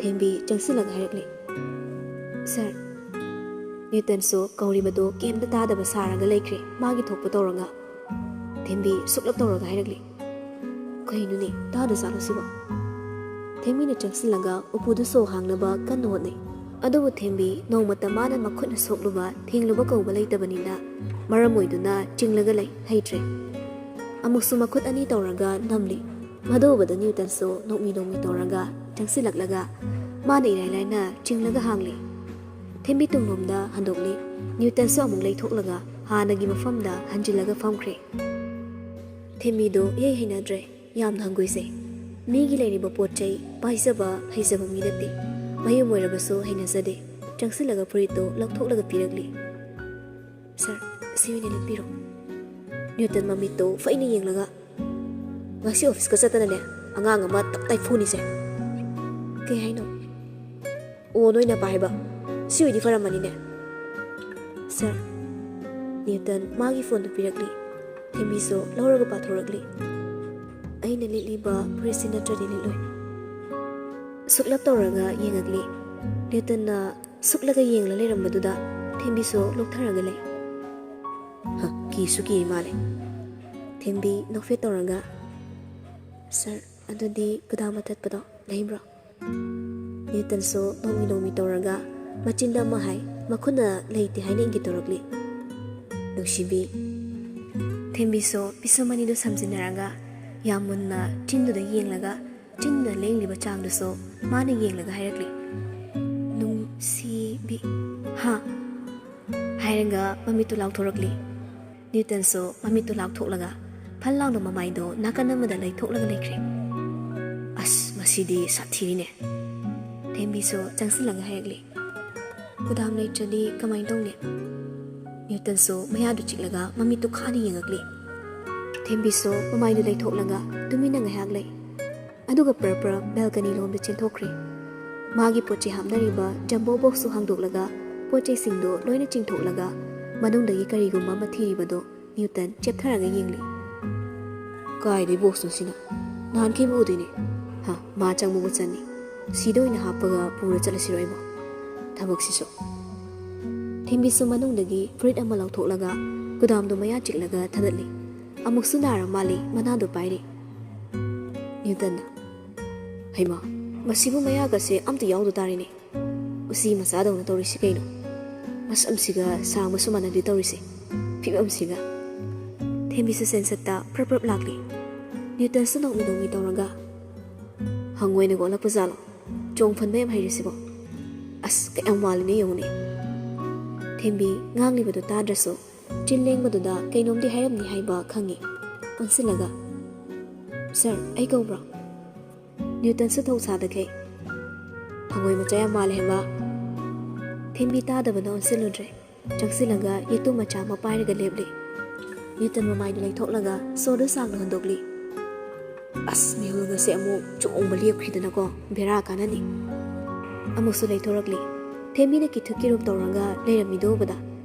ꯊꯦꯝꯕꯤ ꯆꯪꯁꯤꯜꯂꯒ ꯍꯥꯏꯔꯛꯂꯤ ꯁꯔ ꯅ꯭ꯌꯨꯇꯟꯁꯨ ꯀꯧꯔꯤꯕꯗꯨ ꯀꯦꯝꯇ ꯇꯥꯗꯕ ꯁꯥꯔꯒ ꯂꯩꯈ꯭ꯔꯦ ꯃꯥꯒꯤ ꯊꯣꯛꯄ ꯇꯧꯔꯒ ꯊꯦꯝꯕꯤ ꯁꯨꯛꯂꯞ ꯇꯧꯔꯒ ꯍꯥꯏꯔꯛꯂꯤ ꯀꯩꯅꯣꯅꯦ ꯇꯥꯗ ꯆꯥꯠꯂꯣ ꯁꯤꯕꯣ ꯊꯦꯝꯕꯤꯅ ꯆꯪꯁꯤꯜꯂꯒ ꯎꯄꯨꯗꯨ ꯁꯣ ꯍꯥꯡꯅꯕ ꯀꯟꯅ ꯍꯣꯠꯅꯩ ꯑꯗꯨꯕꯨ ꯊꯦꯝꯕꯤ ꯅꯣꯡꯃꯇ ꯃꯥꯅ ꯃꯈꯨꯠꯅ ꯁꯣꯛꯂꯨꯕ ꯊꯦꯡꯂꯨꯕ ꯀꯧꯕ ꯂꯩꯇꯕꯅꯤꯅ ꯃꯔꯝ ꯑꯣꯏꯗꯨꯅ ꯆꯤꯡꯂꯒ ꯂꯩ ꯍꯩꯇ꯭ꯔꯦ ꯑꯃꯨꯛꯁꯨ ꯃꯈꯨꯠ ꯑꯅꯤ ꯇꯧꯔꯒ ꯅꯝꯂꯤ ꯃꯗꯨ ꯎꯕꯗ ꯅ꯭ꯌꯨꯇꯟꯁꯨ ꯅꯣꯛꯃꯤ ꯅꯣꯛꯃꯤ ꯇꯧꯔꯒ ꯆꯪꯁꯤꯜꯂꯛꯂꯒ ꯃꯥꯅ ꯏꯔꯥꯏ ꯂꯥꯏꯅ ꯆꯤꯡꯂꯒ ꯍꯥꯡꯂꯤ ꯊꯦꯝꯕꯤ ꯇꯨꯡꯂꯣꯝꯗ ꯍꯟꯗꯣꯛꯂꯤ ꯅ꯭ꯌꯨꯇꯟꯁꯨ ꯑꯃꯨꯛ ꯂꯩꯊꯣꯛꯂꯒ ꯍꯥꯟꯅꯒꯤ ꯃꯐꯝꯗ ꯍꯟꯖꯤꯜꯂꯒ ꯐꯝꯈ꯭ꯔꯦ ꯊꯦꯝꯕꯤꯗꯨ ꯏꯍꯩ ꯍꯩꯅꯗ꯭ꯔꯦ ꯌꯥꯝꯅ ꯍꯪꯒꯣꯏꯖꯩ ꯃꯤꯒꯤ ꯂꯩꯔꯤꯕ ꯄꯣꯠ ꯆꯩ ꯄꯥꯏꯖꯕ ꯍꯩꯖꯕ ꯃꯤ ꯅꯠꯇꯦ ꯃꯌꯨꯝ ꯑꯣꯏꯔꯕꯁꯨ ꯍꯩꯅꯖꯗꯦ ꯆꯪꯁꯤꯜꯂꯒ ꯐꯨꯔꯤꯠꯇꯨ ꯂꯧꯊꯣꯛꯂꯒ ꯄꯤꯔꯛꯂꯤ ꯁꯔ ꯁꯤ ꯑꯣꯏꯅ ꯂꯤꯠꯄꯤꯔꯣ ꯅ꯭ꯌꯨꯇꯟ ꯃꯃꯤꯠꯇꯨ ꯐꯩꯅ ꯌꯦꯡꯂꯒ ꯉꯁꯤ ꯑꯣꯐꯤꯁꯀ ꯆꯠꯇꯅꯅꯦ ꯑꯉꯥꯡ ꯑꯃ ꯇꯞꯇꯥꯏ ꯐꯨꯅꯤꯁꯦ ꯀꯩ ꯍꯥꯏꯅꯣ ꯑꯣ ꯅꯣꯏꯅ ꯄꯥꯏꯕ ꯁꯤ ꯑꯣꯏꯗꯤ ꯐꯔꯝꯃꯅꯤꯅꯦ ꯁꯔ ꯅ꯭ꯌꯨꯇꯟ ꯃꯥꯒꯤ ꯐꯣꯟꯗꯨ ꯄꯤꯔꯛꯂꯤ ꯊꯦꯝꯕꯤꯁꯨ ꯂꯧꯔꯒ ꯄꯥꯊꯣꯔꯛꯂꯤ ꯑꯩꯅ ꯂꯤꯠꯂꯤꯕ ꯐꯨꯔꯤꯠꯁꯤ ꯅꯠꯇ꯭ꯔꯗꯤ ꯂꯤꯠꯂꯣꯏ ꯁꯨꯛꯂꯞ ꯇꯧꯔꯒ ꯌꯦꯡꯉꯛꯂꯤ ꯅ꯭ꯌꯨꯇꯟꯅ ꯁꯨꯛꯂꯒ ꯌꯦꯡꯂ ꯂꯩꯔꯝꯕꯗꯨꯗ ꯊꯦꯝꯕꯤꯁꯨ ꯂꯣꯛꯊꯔꯒ ꯂꯩ ꯀꯤꯁꯨ ꯀꯤ ꯃꯥꯜꯂꯦ ꯊꯦꯝꯕꯤ ꯅꯣꯛꯐꯦꯠ ꯇꯧꯔꯒ ꯁꯔ ꯑꯗꯨꯗꯤ ꯈꯨꯗꯥꯡ ꯃꯊꯠꯄꯗꯣ ꯂꯩꯕ꯭ꯔꯣ ꯅ꯭ꯌꯨꯇꯟꯁꯨ ꯅꯣꯛꯃꯤ ꯅꯣꯛꯃꯤ ꯇꯧꯔꯒ ꯃꯆꯤꯟꯗ ꯑꯃ ꯍꯥꯏ ꯃꯈꯨꯠꯅ ꯂꯩꯇꯦ ꯍꯥꯏꯅ ꯏꯪꯒꯤꯠ ꯇꯧꯔꯛꯂꯤ ꯅꯨꯡꯁꯤꯕꯤ ꯊꯦꯝꯕꯤꯁꯨ ꯄꯤꯁꯨꯝ ꯑꯅꯤꯗꯨ ꯁꯝꯖꯤꯟꯅꯔꯒ ꯌꯥꯝ ꯃꯨꯟꯅ ꯆꯤꯟꯗꯨꯗ ꯌꯦꯡꯂꯒ ꯆꯤꯟꯅ ꯂꯦꯡꯂꯤꯕ ꯆꯥꯡꯗꯨꯁꯨ ꯃꯥꯅ ꯌꯦꯡꯂꯒ ꯍꯥꯏꯔꯛꯂꯤ ꯅꯨꯡꯁꯤꯕꯤ ꯍꯥ ꯍꯥꯏꯔꯒ ꯃꯃꯤꯠꯇꯨ ꯂꯥꯎꯊꯣꯔꯛꯂꯤ ꯅ꯭ꯌꯨꯇꯟꯁꯨ ꯃꯃꯤꯠꯇꯨ ꯂꯥꯎꯊꯣꯛꯂꯒ ꯐꯜ ꯂꯥꯎꯅ ꯃꯃꯥꯏꯗꯣ ꯅꯥꯀꯟ ꯑꯃꯗ ꯂꯩꯊꯣꯛꯂꯒ ꯂꯩꯈ꯭ꯔꯦ ꯑꯁ ꯃꯁꯤꯗꯤ ꯁꯥꯊꯤꯔꯤꯅꯦ ꯊꯦꯝꯕꯤꯁꯨ ꯆꯪꯁꯤꯜꯂꯒ ꯍꯥꯏꯔꯛꯂꯤ ꯈꯨꯗꯥꯡ ꯂꯩꯇ꯭ꯔꯗꯤ ꯀꯃꯥꯏꯅ ꯇꯧꯅꯤ ꯅ꯭ꯌꯨꯇꯟꯁꯨ ꯃꯌꯥꯗꯨ ꯆꯤꯛꯂꯒ ꯃꯃꯤꯠꯇꯨ ꯈꯥꯅ ꯌꯦꯡꯉꯛꯂꯤ ꯊꯦꯝꯕꯤꯁꯨ ꯃꯃꯥꯏꯗꯨ ꯂꯩꯊꯣꯛꯂꯒ ꯇꯨꯃꯤꯟꯅ ꯉꯥꯏꯍꯥꯛ ꯂꯩ ꯑꯗꯨꯒ ꯄ꯭ꯔꯞ ꯕꯦꯜꯀꯅꯤ ꯂꯣꯝꯗ ꯆꯦꯟꯊꯣꯛꯈ꯭ꯔꯦ ꯃꯥꯒꯤ ꯄꯣꯠ ꯆꯩ ꯍꯥꯞꯅꯔꯤꯕ ꯖꯝꯕꯣ ꯕꯣꯛꯁꯁꯨ ꯍꯥꯡꯗꯣꯛꯂꯒ ꯄꯣꯠ ꯆꯩꯁꯤꯡꯗꯨ ꯂꯣꯏꯅ ꯆꯤꯡꯊꯣꯛꯂꯒ ꯃꯅꯨꯡꯗꯒꯤ ꯀꯔꯤꯒꯨꯝꯕ ꯑꯃ ꯊꯤꯔꯤꯕꯗꯣ ꯅ꯭ꯌꯨꯇꯟ ꯆꯦꯞꯊꯔꯒ ꯌꯦꯡꯂꯤ ꯀꯥꯏꯗꯩ ꯕꯣꯛꯁꯅꯣ ꯁꯤꯅ ꯅꯍꯥꯟꯈꯩꯕꯨ ꯎꯗꯣꯏꯅꯦ ꯃꯥ ꯆꯪꯕꯕꯨ ꯆꯟꯅꯤ ꯁꯤꯗ ꯑꯣꯏꯅ ꯍꯥꯞꯄꯒ ꯄꯨꯔ ꯆꯠꯂꯁꯤꯔꯣ ꯑꯩꯕꯣ ꯊꯕꯛꯁꯤꯁꯨ ꯊꯦꯝꯕꯤꯁꯨ ꯃꯅꯨꯡꯗꯒꯤ ꯐꯨꯔꯤꯠ ꯑꯃ ꯂꯧꯊꯣꯛꯂꯒ ꯒꯨꯗꯥꯝꯗꯨ ꯃꯌꯥ ꯆꯤꯛꯂꯒ ꯊꯥꯗꯠꯂꯤ ꯑꯃꯨꯛꯁꯨ ꯅꯥꯔ ꯃꯥꯜꯂꯤ ꯃꯅꯥꯗꯨ ꯄꯥꯏꯔꯤ ꯅ꯭ꯌꯨꯇꯟꯅ ꯍꯩꯃꯥ ꯃꯁꯤꯕꯨ ꯃꯌꯥꯒꯁꯦ ꯑꯝꯇ ꯌꯥꯎꯗ ꯇꯥꯔꯤꯅꯦ ꯎꯆꯤ ꯃꯆꯥꯗꯧꯅ ꯇꯧꯔꯤꯁꯤ ꯀꯩꯅꯣ ꯃꯁꯝꯁꯤꯒ ꯁꯥꯡꯕꯁꯨ ꯃꯥꯟꯅꯗꯦ ꯇꯧꯔꯤꯁꯦ ꯐꯤꯕꯝꯁꯤꯒ ꯊꯦꯝꯕꯤꯁꯨ ꯁꯦꯟꯁꯠꯇ ꯄ꯭ꯔꯞ ꯂꯥꯛꯂꯤ ꯅ꯭ꯌꯨꯇꯟꯁꯨ ꯅꯣꯛꯃꯤ ꯅꯣꯛꯃꯤ ꯇꯧꯔꯒ ꯍꯪꯉꯣꯏꯅ ꯒꯣꯠꯂꯛꯄ ꯖꯥꯠꯂꯣ ꯆꯣꯡ ꯐꯟꯕ ꯌꯥꯝ ꯍꯩꯔꯤꯁꯤꯕꯣ ꯑꯁ ꯀꯌꯥꯝ ꯃꯥꯜꯂꯤꯅꯦ ꯌꯦꯡꯉꯨꯅꯦ ꯊꯦꯝꯕꯤ ꯉꯥꯡꯂꯤꯕꯗꯨ ꯇꯥꯗ꯭ꯔꯁꯨ ꯆꯤꯟ ꯂꯦꯡꯕꯗꯨꯗ ꯀꯩꯅꯣꯝꯗꯤ ꯍꯥꯏꯔꯝꯅꯤ ꯍꯥꯏꯕ ꯈꯪꯉꯤ ꯑꯣꯟꯁꯤꯜꯂꯒ ꯁꯔ ꯑꯩ ꯀꯧꯕ꯭ꯔꯣ ꯅ꯭ꯌꯨꯇꯟꯁꯨ ꯊꯧꯁꯥꯗꯈꯩ ꯍꯪꯉꯣꯏ ꯃꯆꯥ ꯌꯥꯝ ꯃꯥꯜꯂꯦ ꯍꯥꯏꯕ ꯊꯦꯝꯕꯤ ꯇꯥꯗꯕꯅ ꯑꯣꯟꯁꯤꯜꯂꯨꯗ꯭ꯔꯦ ꯆꯪꯁꯤꯜꯂꯒ ꯌꯦꯇꯨꯝ ꯃꯆꯥ ꯑꯃ ꯄꯥꯏꯔꯒ ꯂꯦꯞꯂꯤ ꯅ꯭ꯌꯨꯇꯟ ꯃꯃꯥꯏꯗꯨ ꯂꯩꯊꯣꯛꯂꯒ ꯁꯣꯔꯗꯨ ꯁꯥꯡꯅ ꯍꯣꯟꯗꯣꯛꯂꯤ ꯑꯁ ꯃꯤꯍꯨꯜꯒꯁꯦ ꯑꯃꯨꯛ ꯆꯣꯡꯕ ꯂꯦꯞꯈ꯭ꯔꯤꯗꯅꯀꯣ ꯕꯦꯔꯥ ꯀꯥꯟꯅꯅꯤ ꯑꯃꯨꯛꯁꯨ ꯂꯩꯊꯣꯔꯛꯂꯤ ꯊꯦꯝꯕꯤꯅ ꯀꯤꯊꯨ ꯀꯤꯔꯨꯝ ꯇꯧꯔꯒ ꯂꯩꯔꯝꯃꯤꯗꯨ ꯎꯕꯗ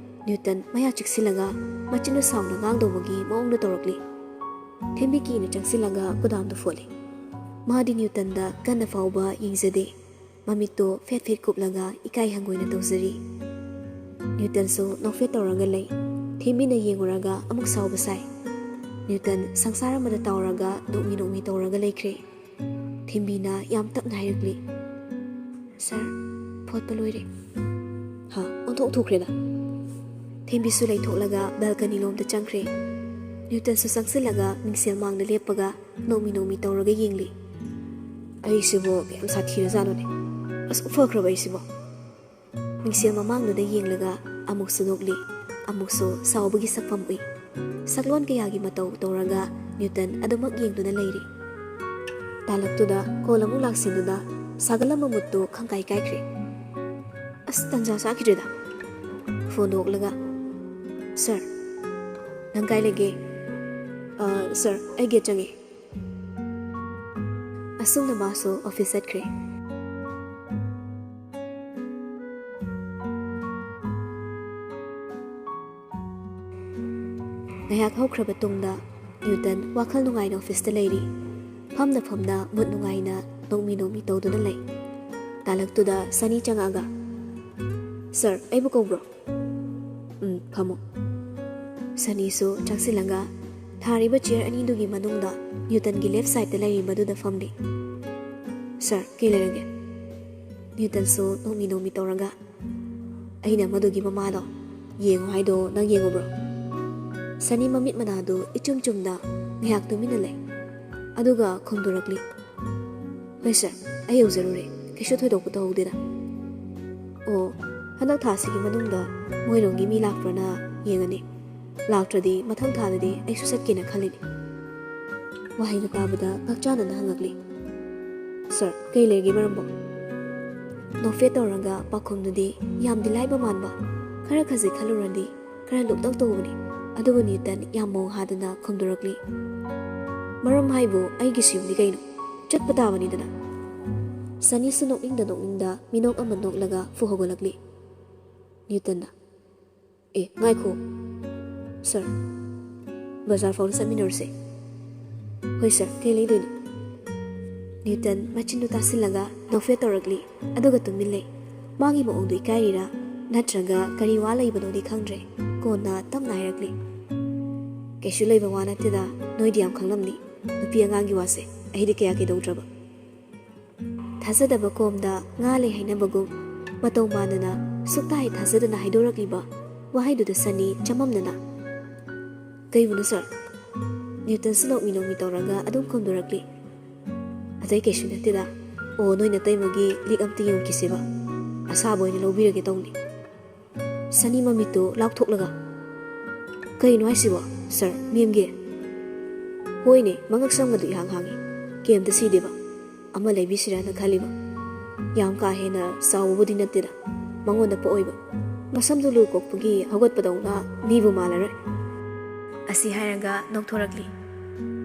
ꯅ꯭ꯌꯨꯇꯟ ꯃꯌꯥ ꯆꯤꯛꯁꯤꯜꯂꯒ ꯃꯆꯤꯟꯅ ꯁꯥꯎꯅ ꯉꯥꯡꯗꯧꯕꯒꯤ ꯃꯑꯣꯡꯗ ꯇꯧꯔꯛꯂꯤ ꯊꯦꯝꯕꯤ ꯀꯤꯅ ꯆꯪꯁꯤꯜꯂꯒ ꯒꯨꯗꯥꯝꯗꯨ ꯐꯣꯠꯂꯤ ꯃꯥꯗꯤ ꯅ꯭ꯌꯨꯇꯟꯗ ꯀꯟꯅ ꯐꯥꯎꯕ ꯌꯦꯡꯖꯗꯦ ꯃꯃꯤꯠꯇꯣ ꯐꯦꯠ ꯐꯦꯠ ꯀꯨꯞꯂꯒ ꯏꯀꯥꯏ ꯍꯪꯒꯣꯏꯅ ꯇꯧꯖꯔꯤ ꯅ꯭ꯌꯨꯇꯟꯁꯨ ꯅꯣꯛꯐꯦꯠ ꯇꯧꯔꯒ ꯂꯩ ꯊꯦꯝꯕꯤꯅ ꯌꯦꯡꯉꯨꯔꯒ ꯑꯃꯨꯛ ꯁꯥꯎꯕ ꯁꯥꯏ ꯅ꯭ꯌꯨꯇꯟ ꯁꯪꯁꯥꯔ ꯑꯃꯗ ꯇꯥꯎꯔꯒ ꯅꯣꯛꯃꯤ ꯅꯣꯛꯃꯤ ꯇꯧꯔꯒ ꯂꯩꯈ꯭ꯔꯦ ꯊꯦꯝꯕꯤꯅ ꯌꯥꯝ ꯇꯞꯅ ꯍꯥꯏꯔꯛꯂꯤ ꯁꯔ ꯐꯣꯠꯄ ꯂꯣꯏꯔꯦ ꯑꯣꯟꯊꯣꯛꯊꯣꯛꯈ꯭ꯔꯦꯗ ꯊꯦꯝꯕꯤꯁꯨ ꯂꯩꯊꯣꯛꯂꯒ ꯕꯦꯜꯀꯅꯤ ꯂꯣꯝꯗ ꯆꯪꯈ꯭ꯔꯦ ꯅ꯭ꯌꯨꯇꯟꯁꯨ ꯆꯪꯁꯤꯜꯂꯒ ꯃꯤꯡꯁꯦꯜ ꯃꯥꯡꯗ ꯂꯦꯞꯄꯒ ꯅꯣꯛꯃꯤ ꯅꯣꯛꯃꯤ ꯇꯧꯔꯒ ꯌꯦꯡꯂꯤ ꯑꯩꯁꯤꯕꯨ ꯀꯌꯥꯝ ꯁꯥꯊꯤꯔꯖꯥꯠꯅꯣꯅꯦ ꯑꯁꯨꯛ ꯐꯈ꯭ꯔꯕ ꯑꯩꯁꯤꯕꯣ ꯃꯤꯡꯁꯦꯜ ꯃꯃꯥꯡꯗꯨꯗ ꯌꯦꯡꯂꯒ ꯑꯃꯨꯛꯁꯨ ꯅꯣꯛꯂꯤ ꯑꯃꯨꯛꯁꯨ ꯁꯥꯎꯕꯒꯤ ꯁꯛꯐꯝ ꯎꯏ ꯁꯛꯂꯣꯟ ꯀꯌꯥꯒꯤ ꯃꯇꯧ ꯇꯧꯔꯒ ꯅ꯭ꯌꯨꯇꯟ ꯑꯗꯨꯃꯛ ꯌꯦꯡꯗꯨꯅ ꯂꯩꯔꯤ ꯇꯥꯂꯛꯇꯨꯗ ꯀꯣꯜ ꯑꯃꯨꯛ ꯂꯥꯛꯁꯤꯟꯗꯨꯅ ꯁꯥꯒꯠꯂꯝꯕ ꯃꯨꯠꯇꯨ ꯈꯪꯀꯥꯏ ꯀꯥꯏꯈ꯭ꯔꯦ ꯑꯁ ꯇꯟꯖꯥ ꯆꯥꯈꯤꯗ꯭ꯔꯦꯗ ꯐꯣꯟ ꯅꯣꯛꯂꯒ ꯁꯔ ꯅꯪ ꯀꯥꯏ ꯂꯩꯒꯦ ꯁꯔ ꯑꯩ ꯒꯦꯠ ꯆꯪꯉꯦ ꯑꯁꯨꯝꯅ ꯃꯥꯁꯨ ꯑꯣꯐꯤꯁ ꯆꯠꯈ꯭ꯔꯦ ꯉꯥꯏꯍꯥꯛ ꯍꯧꯈ꯭ꯔꯕ ꯇꯨꯡꯗ ꯅ꯭ꯌꯨꯇꯟ ꯋꯥꯈꯜ ꯅꯨꯡꯉꯥꯏꯅ ꯑꯣꯐꯤꯁꯇ ꯂꯩꯔꯤ ꯐꯝꯅ ꯐꯝꯅ ꯃꯨꯠ ꯅꯨꯡꯉꯥꯏꯅ ꯅꯣꯛꯃꯤ ꯅꯣꯛꯃꯤ ꯇꯧꯗꯨꯅ ꯂꯩ ꯇꯥꯂꯛꯇꯨꯗ ꯁꯅꯤ ꯆꯪꯉꯛꯑꯒ ꯁꯔ ꯑꯩꯕꯨ ꯀꯧꯕ꯭ꯔꯣ? ꯐꯝꯃꯣ꯫ ꯁꯅꯤꯁꯨ ꯆꯪꯁꯤꯜꯂꯒ ꯊꯥꯔꯤꯕ ꯆꯤꯌꯔ ꯑꯅꯤꯗꯨꯒꯤ ꯃꯅꯨꯡꯗ ꯅ꯭ꯌꯨꯇꯟꯒꯤ ꯂꯦꯐ ꯁꯥꯏꯗꯇ ꯂꯩꯔꯤꯕꯗꯨꯗ ꯐꯝꯂꯤ꯫ ꯁꯔ ꯀꯩ ꯂꯩꯔꯒꯦ? ꯅ꯭ꯌꯨꯇꯟꯁꯨ ꯅꯣꯛꯃꯤ ꯇꯧꯔꯒ ꯑꯩꯅ ꯃꯗꯨꯒꯤ ꯃꯃꯥꯗꯣ ꯌꯦꯡꯉꯣ ꯍꯥꯏꯗꯣ ꯅꯪ ꯌꯦꯡꯉꯨꯕ꯭ꯔꯣ? ꯁꯅꯤ ꯃꯃꯤꯠ ꯃꯅꯥꯗꯨ ꯏꯆꯨꯝ ꯆꯨꯝꯅ ꯉꯥꯏꯍꯥꯛ ꯇꯨꯃꯤꯟꯅ ꯂꯩ, ꯑꯗꯨꯒ ꯈꯨꯝꯗꯣꯔꯛꯂꯤ꯫ ꯍꯣꯏ ꯁꯔ, ꯑꯩ ꯌꯧꯖꯔꯨꯔꯦ, ꯀꯩꯁꯨ ꯊꯣꯏꯗꯣꯛꯄ ꯇꯧꯍꯧꯗꯦꯗ꯫ ꯑꯣ, ꯍꯟꯗꯛ ꯊꯥꯁꯤꯒꯤ ꯃꯅꯨꯡꯗ ꯃꯣꯏꯔꯣꯝꯒꯤ ꯃꯤ ꯂꯥꯛꯄ꯭ꯔꯅ ꯌꯦꯡꯉꯅꯤ, ꯂꯥꯛꯇ꯭ꯔꯗꯤ ꯃꯊꯪ ꯊꯥꯗꯗꯤ ꯑꯩꯁꯨ ꯆꯠꯀꯦꯅ ꯈꯜꯂꯤꯅꯤ꯫ ꯋꯥꯍꯩꯗꯨ ꯇꯥꯕꯗ ꯉꯛꯆꯥꯅꯅ ꯍꯪꯉꯛꯂꯤ꯫ ꯁꯔ ꯀꯩ ꯂꯩꯒꯦ ꯃꯔꯝꯕꯣ? ꯅꯣꯛꯐꯦꯠ ꯇꯧꯔꯒ ꯄꯥꯎꯈꯨꯝꯗꯨꯗꯤ ꯌꯥꯝꯗꯤ ꯂꯥꯏꯕ ꯃꯥꯟꯕ, ꯈꯔ ꯈꯖꯤꯛ ꯈꯜꯂꯨꯔꯗꯤ ꯈꯔ ꯂꯨꯞꯇꯛ ꯇꯧꯕꯅꯤ꯫ ꯑꯗꯨꯕꯨ ꯅ꯭ꯌꯨꯇꯟ ꯌꯥꯝ ꯃꯑꯣꯡ ꯍꯥꯗꯅ ꯈꯨꯝꯗꯣꯔꯛꯂꯤ꯫ ꯃꯔꯝ ꯍꯥꯏꯕꯨ ꯑꯩꯒꯤꯁꯨ ꯌꯨꯝꯅꯤ ꯀꯩꯅꯣ, ꯆꯠꯄ ꯇꯥꯕꯅꯤꯗꯅ꯫ ꯁꯅꯤꯁꯨ ꯅꯣꯛꯅꯤꯡꯗ ꯃꯤꯅꯣꯛ ꯑꯃ ꯅꯣꯛꯂꯒ ꯐꯨꯛ ꯍꯧꯒꯠꯂꯛꯂꯤ꯫ ꯅ꯭ꯌꯨꯇꯟꯅ ꯉꯥꯏꯈꯣ ꯁꯔ, ꯕꯖꯥꯔ ꯐꯥꯎꯗ ꯆꯠꯃꯤꯟꯅꯔꯨꯁꯦ꯫ ꯍꯣꯏ ꯁꯔ, ꯀꯩ ꯂꯩꯗꯣꯏꯅꯣ? ꯅ꯭ꯌꯨꯇꯟ ꯃꯆꯤꯟꯗꯨ ꯇꯥꯁꯤꯜꯂꯒ ꯅꯣꯛꯐꯦꯠ ꯇꯧꯔꯛꯂꯤ, ꯑꯗꯨꯒ ꯇꯨꯃꯤꯟ ꯂꯩ꯫ ꯃꯥꯒꯤ ꯃꯑꯣꯡꯗꯨ ꯏꯀꯥꯏꯔꯤꯔꯥ ꯅꯠꯇ꯭ꯔꯒ ꯀꯔꯤ ꯋꯥ ꯂꯩꯕꯅꯣꯗꯤ ꯈꯪꯗ꯭ꯔꯦ꯫ ꯀꯣꯟꯅ ꯇꯞꯅ ꯍꯥꯏꯔꯛꯂꯤ꯫ ꯀꯩꯁꯨ ꯂꯩꯕ ꯋꯥ ꯅꯠꯇꯦꯗ, ꯅꯣꯏꯗꯤ ꯌꯥꯝ ꯈꯪꯂꯝꯅꯤ ꯅꯨꯄꯤ ꯑꯉꯥꯡꯒꯤ ꯋꯥꯁꯦ, ꯑꯩꯗꯤ ꯀꯌꯥ ꯀꯩꯗꯧꯗ꯭ꯔꯕ꯫ ꯊꯥꯖꯗꯕ ꯀꯣꯝꯗ ꯉꯥ ꯂꯩ ꯍꯥꯏꯅꯕꯒꯨꯝ ꯃꯇꯧ ꯃꯥꯟꯗꯅ ꯁꯨꯛꯊꯥ ꯍꯦꯛ ꯊꯥꯖꯗꯅ ꯍꯥꯏꯗꯣꯔꯛꯂꯤꯕ ꯋꯥꯍꯩꯗꯨꯗ ꯁꯅꯤ ꯆꯃꯝꯅꯅ ꯀꯩꯕꯨꯅꯣ ꯁꯔ? ꯅ꯭ꯌꯨꯇꯟꯁꯨ ꯅꯣꯛꯃꯤ ꯇꯧꯔꯒ ꯑꯗꯨꯝ ꯈꯨꯝꯗꯣꯔꯛꯂꯤ꯫ ꯑꯇꯩ ꯀꯩꯁꯨ ꯅꯠꯇꯦꯗ, ꯑꯣ ꯅꯣꯏꯅ ꯇꯩꯃꯒꯤ ꯂꯤꯛ ꯑꯝꯇ ꯌꯦꯡꯉꯨꯈꯤꯁꯦꯕ, ꯑꯁꯥꯕ ꯑꯣꯏꯅ ꯂꯧꯕꯤꯔꯒꯦ ꯇꯧꯅꯤ꯫ ꯁꯅꯤ ꯃꯃꯤꯠꯇꯨ ꯂꯥꯎꯊꯣꯛꯂꯒ ꯀꯩꯅꯣ ꯍꯥꯏꯁꯤꯕꯣ ꯁꯔ, ꯃꯦꯝꯒꯤ? ꯍꯣꯏꯅꯦ, ꯃꯉꯛ ꯁꯝꯒꯗꯨ ꯏꯍꯥꯡ ꯍꯥꯡꯉꯤ, ꯀꯩꯝꯇ ꯁꯤꯗꯦꯕ, ꯑꯃ ꯂꯩꯕꯤꯁꯤꯔꯥꯅ ꯈꯜꯂꯤꯕ꯫ ꯌꯥꯝ ꯀꯥ ꯍꯦꯟꯅ ꯆꯥꯎꯕꯕꯨꯗꯤ ꯅꯠꯇꯦꯗ, ꯃꯉꯣꯟꯗ ꯄꯣꯛꯑꯣꯏꯕ, ꯃꯁꯝꯗꯨ ꯂꯨ ꯀꯣꯛꯄꯒꯤ ꯍꯧꯒꯠꯄꯗꯧꯅ ꯃꯤꯕꯨ ꯃꯥꯜꯂꯔꯣꯏ꯫ ꯑꯁꯤ ꯍꯥꯏꯔꯒ ꯅꯣꯛꯊꯣꯔꯛꯂꯤ꯫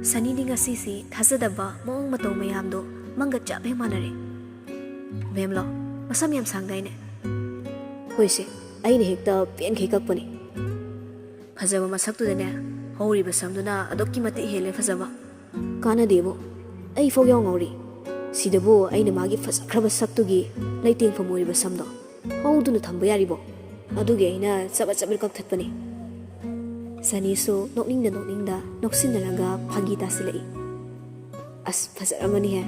ꯁꯅꯤꯗꯤ ꯉꯁꯤꯁꯤ ꯊꯥꯖꯗꯕ ꯃꯑꯣꯡ ꯃꯇꯧ ꯃꯌꯥꯝꯗꯣ ꯃꯪꯒ ꯆꯞ ꯍꯦꯛ ꯃꯥꯟꯅꯔꯦ꯫ ꯃꯦꯝꯂꯣ, ꯃꯁꯝ ꯌꯥꯝ ꯁꯥꯡꯗꯥꯏꯅꯦ? ꯍꯣꯏꯁꯦ, ꯑꯩꯅ ꯍꯦꯛꯇ ꯄꯦꯟꯈꯩ ꯀꯛꯄꯅꯤ꯫ ꯐꯖꯕ ꯃꯁꯛꯇꯨꯗꯅꯦ, ꯍꯧꯔꯤꯕ ꯁꯝꯗꯨꯅ ꯑꯗꯨꯛꯀꯤ ꯃꯇꯤꯛ ꯍꯦꯜꯂꯦ ꯐꯖꯕ꯫ ꯀꯥꯟꯅꯗꯦꯕꯣ, ꯑꯩ ꯐꯥꯎ ꯌꯥꯎ ꯉꯥꯎꯔꯤ꯫ ꯁꯤꯗꯕꯨ ꯑꯩꯅ ꯃꯥꯒꯤ ꯐꯖꯈ꯭ꯔꯕ ꯁꯛꯇꯨꯒꯤ ꯂꯩꯇꯦꯡꯐꯝ ꯑꯣꯏꯔꯤꯕ ꯁꯝꯗꯣ ꯍꯧꯗꯨꯅ ꯊꯝꯕ ꯌꯥꯔꯤꯕꯣ? ꯑꯗꯨꯒꯤ ꯑꯩꯅ ꯆꯕꯠ ꯀꯛꯊꯠꯄꯅꯤ꯫ ꯁꯅꯤꯁꯨ ꯅꯣꯛꯅꯤꯡꯗ ꯅꯣꯛꯁꯤꯟꯅꯔꯒ ꯐꯥꯒꯤ ꯇꯥꯁꯤꯜꯂꯛꯏ꯫ ꯑꯁ ꯐꯖꯔꯝꯃꯅꯤꯍꯦ꯫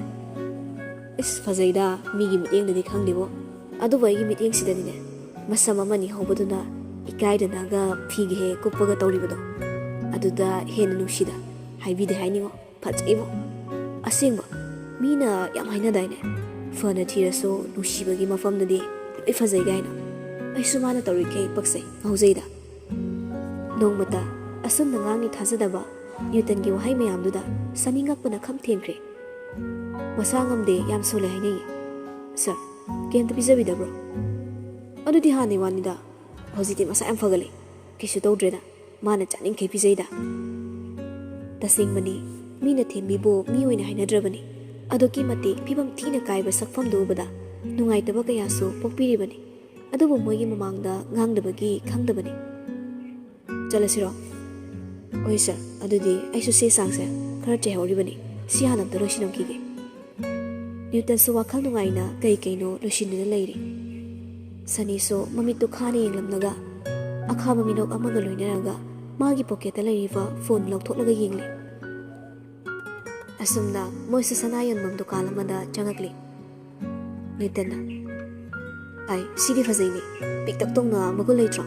ꯏꯁ ꯐꯖꯩꯗ, ꯃꯤꯒꯤ ꯃꯤꯠꯌꯦꯡꯗꯗꯤ ꯈꯪꯗꯦꯕꯣ, ꯑꯗꯨꯕꯨ ꯑꯩꯒꯤ ꯃꯤꯠꯌꯦꯡꯁꯤꯗꯗꯤꯅꯦ, ꯃꯁꯝ ꯑꯃꯅꯤ ꯍꯧꯕꯗꯨꯅ ꯏꯀꯥꯏꯗꯅꯒ ꯐꯤꯒ ꯍꯦꯛ ꯀꯨꯞꯄꯒ ꯇꯧꯔꯤꯕꯗꯣ, ꯑꯗꯨꯗ ꯍꯦꯟꯅ ꯅꯨꯡꯁꯤꯗ ꯍꯥꯏꯕꯤꯗꯦ ꯍꯥꯏꯅꯤꯡꯉꯣ, ꯐꯖꯩꯕꯣ ꯑꯁꯦꯡꯕ꯫ ꯃꯤꯅ ꯌꯥꯝ ꯍꯥꯏꯅꯗꯥꯏꯅꯦ, ꯐꯅ ꯊꯤꯔꯁꯨ ꯅꯨꯡꯁꯤꯕꯒꯤ ꯃꯐꯝꯗꯗꯤ ꯂꯣꯏ ꯐꯖꯩ ꯀꯥꯏꯅ꯫ ꯑꯩꯁꯨ ꯃꯥꯅ ꯇꯧꯔꯤꯈꯩ ꯄꯛꯆꯩ, ꯉꯥꯎꯖꯩꯗ꯫ ꯅꯣꯡꯃꯇ ꯑꯁꯨꯝꯅ ꯉꯥꯡꯅꯤ ꯊꯥꯖꯗꯕ ꯅ꯭ꯌꯨꯇꯟꯒꯤ ꯋꯥꯍꯩ ꯃꯌꯥꯝꯗꯨꯗ ꯁꯅꯤ ꯉꯛꯄꯅ ꯈꯝ ꯊꯦꯡꯈ꯭ꯔꯦ꯫ ꯃꯁꯥ ꯉꯝꯗꯦ, ꯌꯥꯝ ꯁꯣꯜꯂꯦ ꯍꯥꯏꯅꯩꯌꯦ꯫ ꯁꯔ, ꯀꯩꯝꯇ ꯄꯤꯖꯕꯤꯗꯕ꯭ꯔꯣ? ꯑꯗꯨꯗꯤ ꯍꯥꯟꯅꯩ ꯋꯥꯅꯤꯗ, ꯍꯧꯖꯤꯛꯇꯤ ꯃꯁꯥ ꯌꯥꯝ ꯐꯒꯠꯂꯦ, ꯀꯩꯁꯨ ꯇꯧꯗ꯭ꯔꯦꯗ, ꯃꯥꯅ ꯆꯥꯅꯤꯡꯈꯩ ꯄꯤꯖꯩꯗ꯫ ꯇꯁꯦꯡꯕꯅꯤ, ꯃꯤꯅ ꯊꯦꯝꯕꯤꯕꯨ ꯃꯤ ꯑꯣꯏꯅ ꯍꯥꯏꯅꯗ꯭ꯔꯕꯅꯤ, ꯑꯗꯨꯛꯀꯤ ꯃꯇꯤꯛ ꯐꯤꯕꯝ ꯊꯤꯅ ꯀꯥꯏꯕ ꯁꯛꯐꯝꯗꯨ ꯎꯕꯗ ꯅꯨꯡꯉꯥꯏꯇꯕ ꯀꯌꯥꯁꯨ ꯄꯣꯛꯄꯤꯔꯤꯕꯅꯤ, ꯑꯗꯨꯕꯨ ꯃꯣꯏꯒꯤ ꯃꯃꯥꯡꯗ ꯉꯥꯡꯗꯕꯒꯤ ꯈꯪꯗꯕꯅꯤ꯫ ꯆꯠꯂꯁꯤꯔꯣ? ꯍꯣꯏ ꯁꯔ, ꯑꯗꯨꯗꯤ ꯑꯩꯁꯨ ꯆꯦ ꯆꯥꯡꯁꯦ ꯈꯔ ꯆꯩꯍꯧꯔꯤꯕꯅꯤ, ꯁꯤ ꯍꯥꯟꯅ ꯑꯝꯇ ꯂꯣꯏꯁꯤꯟꯂꯝꯈꯤꯒꯦ꯫ ꯅ꯭ꯌꯨꯇꯟꯁꯨ ꯋꯥꯈꯜ ꯅꯨꯡꯉꯥꯏꯅ ꯀꯩꯅꯣ ꯂꯣꯏꯁꯤꯟꯗꯨꯅ ꯂꯩꯔꯤ꯫ ꯁꯅꯤꯁꯨ ꯃꯃꯤꯠꯇꯨ ꯈꯥꯅ ꯌꯦꯡꯂꯝꯂꯒ ꯑꯈꯥꯕ ꯃꯤꯅꯣꯛ ꯑꯃꯒ ꯂꯣꯏꯅꯔꯒ ꯃꯥꯒꯤ ꯄꯣꯀꯦꯠꯇ ꯂꯩꯔꯤꯕ ꯐꯣꯟ ꯂꯧꯊꯣꯛꯂꯒ ꯌꯦꯡꯂꯤ꯫ ꯑꯁꯨꯝꯅ ꯃꯣꯏꯁꯨ ꯁꯅꯥ ꯌꯣꯟꯐꯝ ꯗꯨꯀꯥꯟ ꯑꯃꯗ ꯆꯪꯉꯛꯂꯤ꯫ ꯅ꯭ꯌꯨꯇꯟꯅ ꯁꯤꯗꯤ ꯐꯖꯩꯅꯦ, ꯄꯤꯛꯇꯛ ꯇꯧꯅ ꯃꯒꯨꯟ ꯂꯩꯇ꯭ꯔꯣ?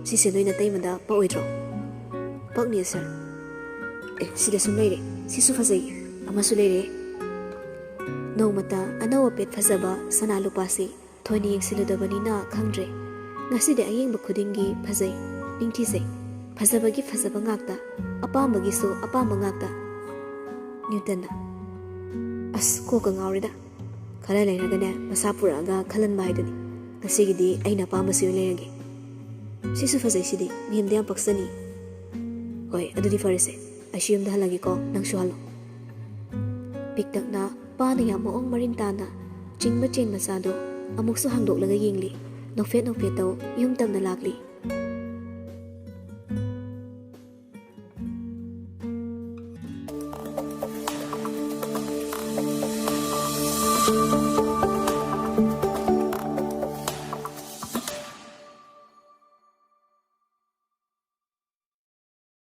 ꯁꯤꯁꯦ ꯅꯣꯏ ꯅꯇꯩꯃꯗ ꯄꯛꯑꯣꯏꯗ꯭ꯔꯣ? ꯄꯛꯅꯤ ꯁꯔ꯫ ꯁꯤꯗ ꯁꯨꯝ ꯂꯩꯔꯦ, ꯁꯤꯁꯨ ꯐꯖꯩ, ꯑꯃꯁꯨ ꯂꯩꯔꯦ꯫ ꯅꯣꯡꯃꯇ ꯑꯅꯧ ꯑꯄꯦꯠ ꯐꯖꯕ ꯁꯅꯥ ꯂꯨꯄꯥꯁꯤ ꯊꯣꯏꯅ ꯌꯦꯡꯁꯤꯜꯂꯨꯗꯕꯅꯤꯅ ꯈꯪꯗ꯭ꯔꯦ, ꯉꯁꯤꯗꯤ ꯑꯌꯦꯡꯕ ꯈꯨꯗꯤꯡꯒꯤ ꯐꯖꯩ, ꯅꯤꯡꯊꯤꯖꯩ, ꯐꯖꯕꯒꯤ ꯐꯖꯕ ꯉꯥꯛꯇ, ꯑꯄꯥꯝꯕꯒꯤꯁꯨ ꯑꯄꯥꯝꯕ ꯉꯥꯛꯇ꯫ ꯅ꯭ꯌꯨꯇꯟꯅ ꯑꯁ ꯀꯣꯛꯀ ꯉꯥꯎꯔꯦꯗ, ꯈꯔ ꯂꯩꯔꯒꯅꯦ ꯃꯁꯥ ꯄꯨꯔꯛꯑꯒ ꯈꯜꯍꯟꯕ ꯍꯥꯏꯗꯨꯅꯤ꯫ ꯉꯁꯤꯒꯤꯗꯤ ꯑꯩꯅ ꯑꯄꯥꯝꯕꯁꯤ ꯑꯣꯏꯅ ꯂꯩꯔꯒꯦ꯫ ꯁꯤꯁꯨ ꯐꯖꯩ, ꯁꯤꯗꯤ ꯃꯦꯝꯗ ꯌꯥꯝ ꯄꯛꯆꯅꯤ꯫ ꯍꯣꯏ ꯑꯗꯨꯗꯤ ꯐꯔꯦꯁꯦ, ꯑꯩꯁꯨ ꯌꯨꯝꯗ ꯍꯜꯂꯒꯦꯀꯣ, ꯅꯪꯁꯨ ꯍꯜꯂꯣ꯫ ꯄꯤꯛꯇꯛꯅ ꯄꯥꯅ ꯌꯥꯝ ꯃꯑꯣꯡ ꯃꯔꯤꯟ ꯇꯥꯅ ꯆꯤꯡꯕ ꯆꯦꯡ ꯃꯆꯥꯗꯣ ꯑꯃꯨꯛꯁꯨ ꯍꯥꯡꯗꯣꯛꯂꯒ ꯌꯦꯡꯂꯤ꯫ ꯅꯣꯛꯐꯦꯠ ꯇꯧ ꯌꯨꯝ ꯇꯝꯅ ꯂꯥꯛꯂꯤ꯫